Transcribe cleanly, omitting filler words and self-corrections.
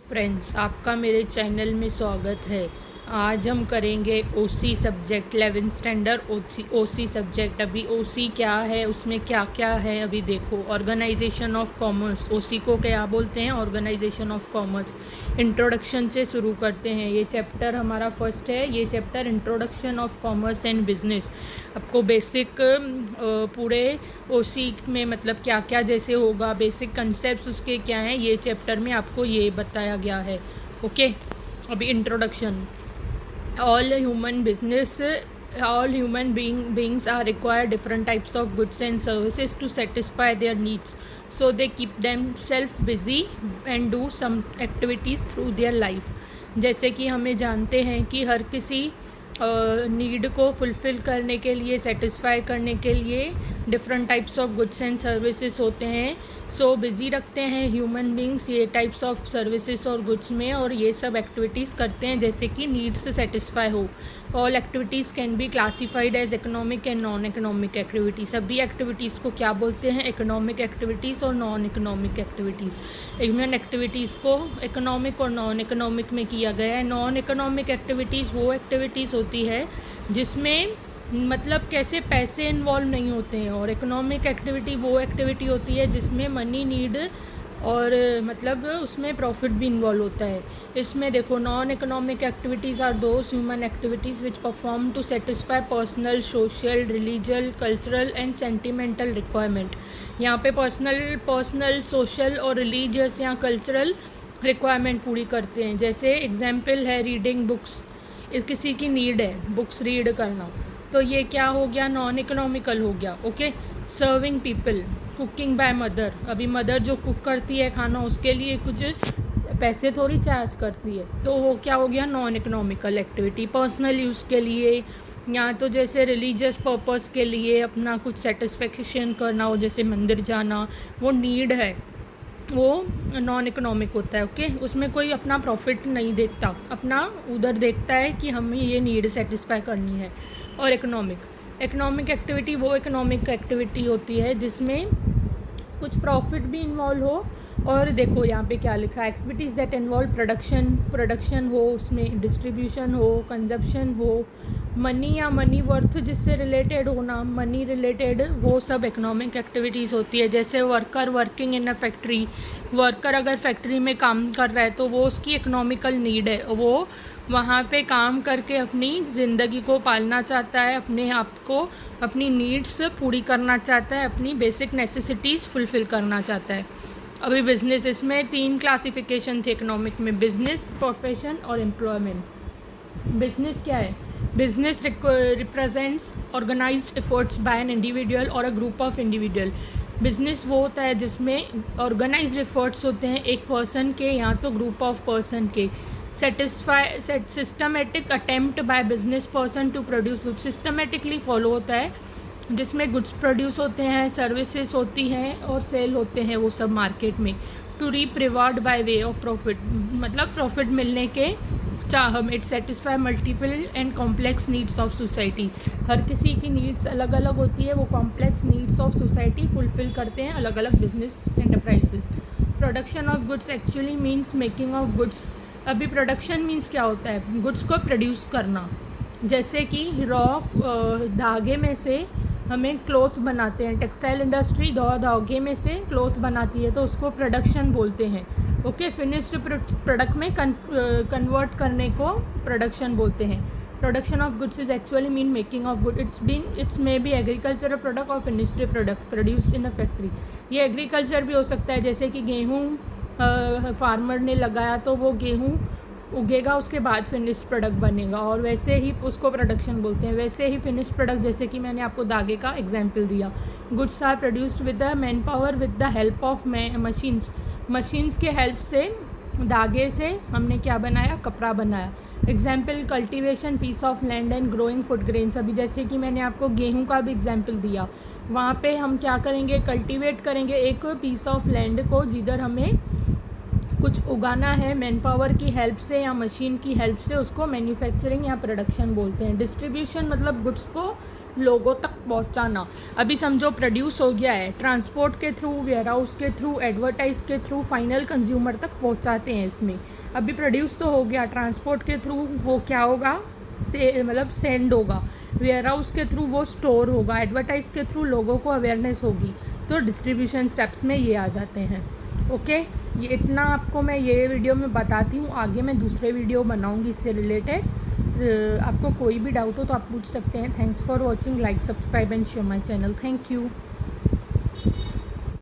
Friends, आपका मेरे channel में स्वागत है। आज हम करेंगे ओसी सब्जेक्ट 11th स्टैंडर्ड ओसी सब्जेक्ट। अभी ओसी क्या है, उसमें क्या क्या है अभी देखो। ऑर्गेनाइजेशन ऑफ कॉमर्स, ओसी को क्या बोलते हैं? Organisation of commerce. इंट्रोडक्शन से शुरू करते हैं। ये चैप्टर हमारा फर्स्ट है। ये chapter introduction of commerce and business. आपको बेसिक पूरे ओसी में मतलब क्या क्या जैसे होगा, बेसिक कंसेप्ट उसके क्या हैं, ये चैप्टर में आपको ये बताया गया है। ओके, अभी introduction. all human beings are require different types of goods and services to satisfy their needs, so they keep themselves busy and do some activities through their life। जैसे कि हमें जानते हैं कि हर किसी नीड को फुलफ़िल करने के लिए, सेटिस्फाई करने के लिए different types of goods and services होते हैं। सो बिज़ी रखते हैं ह्यूमन बींग्स ये टाइप्स ऑफ सर्विसेज और गुड्स में, और ये सब एक्टिविटीज़ करते हैं जैसे कि नीड्स सेटिस्फाई हो। All activities can be classified as economic and non economic activities. सभी एक्टिविटीज़ को क्या बोलते हैं? इकोनॉमिक एक्टिविटीज़ और non economic activities. Human activities को इकोनॉमिक और नॉन इकोनॉमिक में किया गया है। नॉन इकोनॉमिक एक्टिविटीज़ वो एक्टिविटीज़ होती है जिसमें मतलब कैसे पैसे इन्वॉल्व नहीं होते हैं, और इकोनॉमिक एक्टिविटी वो एक्टिविटी होती है जिसमें मनी नीड और मतलब उसमें प्रॉफिट भी इन्वॉल्व होता है। इसमें देखो, non economic activities are those human activities which perform to satisfy personal, social, religious, cultural and sentimental requirement. यहाँ पे पर्सनल, सोशल और रिलीजियस या कल्चरल रिक्वायरमेंट पूरी करते हैं। जैसे एग्जाम्पल है रीडिंग बुक्स, किसी की नीड है बुक्स रीड करना, तो ये क्या हो गया? नॉन इकोनॉमिकल हो गया। Okay, serving people, cooking by mother, अभी मदर जो कुक करती है खाना, उसके लिए कुछ पैसे थोड़ी चार्ज करती है, तो वो क्या हो गया? Non economical activity. Personal use के लिए या तो जैसे रिलीजियस पर्पस के लिए अपना कुछ सेटिस्फेक्शन करना हो, जैसे मंदिर जाना, वो नीड है, वो नॉन इकोनॉमिक होता है। ओके, उसमें कोई अपना प्रॉफिट नहीं देखता, अपना उधर देखता है कि हमें ये नीड सेटिस्फाई करनी है। और इकोनॉमिक एक्टिविटी वो इकोनॉमिक एक्टिविटी होती है जिसमें कुछ प्रॉफिट भी इन्वॉल्व हो। और देखो यहाँ पे क्या लिखा है? एक्टिविटीज़ दैट इन्वॉल्व प्रोडक्शन हो, उसमें डिस्ट्रीब्यूशन हो, कंजप्शन हो, मनी या मनी वर्थ जिससे रिलेटेड होना, मनी रिलेटेड, वो सब इकोनॉमिक एक्टिविटीज़ होती है। जैसे worker working in a factory, worker अगर फैक्ट्री में काम कर रहा है तो वो उसकी इकोनॉमिकल नीड है, वो वहाँ पे काम करके अपनी ज़िंदगी को पालना चाहता है, अपने आप को, अपनी नीड्स पूरी करना चाहता है, अपनी बेसिक नेसेसिटीज़ फुलफ़िल करना चाहता है। अभी बिज़नेस, इसमें 3 क्लासिफिकेशन थे इकोनॉमिक में: बिज़नेस, प्रोफेशन और एम्प्लॉयमेंट। बिज़नेस क्या है? Business represents organised efforts by an individual और a group of individual. Business वो होता है जिसमें ऑर्गेनाइज्ड एफर्ट्स होते हैं एक पर्सन के या तो ग्रुप ऑफ पर्सन के। Systematic attempt by business person to produce goods, systematically follow होता है जिसमें गुड्स प्रोड्यूस होते हैं, सर्विसेज होती हैं और सेल होते हैं वो सब मार्केट में। To reap reward by way of profit, मतलब प्रॉफिट मिलने के चाह में। It satisfy multiple and complex needs of society, हर किसी की नीड्स अलग अलग होती है, वो complex needs of society fulfil करते हैं अलग अलग business enterprises. Production of goods actually means making of goods. अभी प्रोडक्शन मीन्स क्या होता है? गुड्स को प्रोड्यूस करना। जैसे कि रॉ धागे में से हमें क्लॉथ बनाते हैं, टेक्सटाइल इंडस्ट्री धागे में से क्लॉथ बनाती है तो उसको प्रोडक्शन बोलते हैं। ओके, फिनिश्ड प्रोडक्ट में कन्वर्ट करने को प्रोडक्शन बोलते हैं। Production of goods is actually mean making of good. Its may be agricultural product और finished product produced in a factory. ये एग्रीकल्चर भी हो सकता है, जैसे कि गेहूँ फार्मर ने लगाया तो वो गेहूँ उगेगा, उसके बाद फिनिश्ड प्रोडक्ट बनेगा, और वैसे ही उसको प्रोडक्शन बोलते हैं। वैसे ही फिनिश्ड प्रोडक्ट, जैसे कि मैंने आपको धागे का एग्जांपल दिया। Goods are produced with the man power with the help of machines के हेल्प से, धागे से हमने क्या बनाया? कपड़ा बनाया। Example cultivation piece of land and growing food grains. अभी जैसे कि मैंने आपको गेहूं का भी एग्जाम्पल दिया, वहाँ पे हम क्या करेंगे? कल्टीवेट करेंगे एक पीस ऑफ लैंड को जिधर हमें कुछ उगाना है मैन पावर की हेल्प से या मशीन की हेल्प से, उसको मैन्युफैक्चरिंग या प्रोडक्शन बोलते हैं। डिस्ट्रीब्यूशन मतलब गुड्स को लोगों तक पहुंचाना। अभी समझो प्रोड्यूस हो गया है, ट्रांसपोर्ट के थ्रू, वेयर हाउस के थ्रू, एडवर्टाइज के थ्रू फाइनल कंज्यूमर तक पहुंचाते हैं इसमें। अभी प्रोड्यूस तो हो गया, ट्रांसपोर्ट के थ्रू वो क्या होगा, मतलब सेंड होगा, वेयर हाउस के थ्रू वो स्टोर होगा, एडवर्टाइज के थ्रू लोगों को अवेयरनेस होगी, तो डिस्ट्रीब्यूशन स्टेप्स में ये आ जाते हैं। ओके, ये इतना आपको मैं ये वीडियो में बताती हूँ, आगे मैं दूसरे वीडियो बनाऊँगी इससे रिलेटेड। आपको कोई भी डाउट हो तो आप पूछ सकते हैं। Thanks for watching, like, subscribe and share my channel. Thank you.